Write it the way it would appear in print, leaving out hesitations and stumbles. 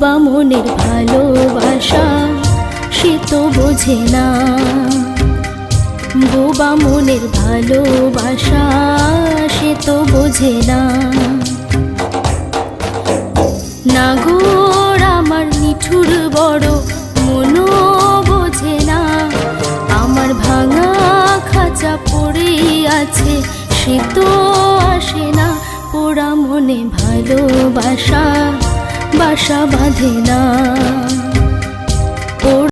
বোবা মনের ভালোবাসা সে তো বোঝে না, বোবা মনের ভালোবাসা সে তো বোঝে না। নাগর আমার নিঠুর বড় মনও বোঝে না, আমার ভাঙা খাঁচা পড়ে আছে সে তো আসে না। পোড়া মনে ভালোবাসা বাসা বাঁধে না।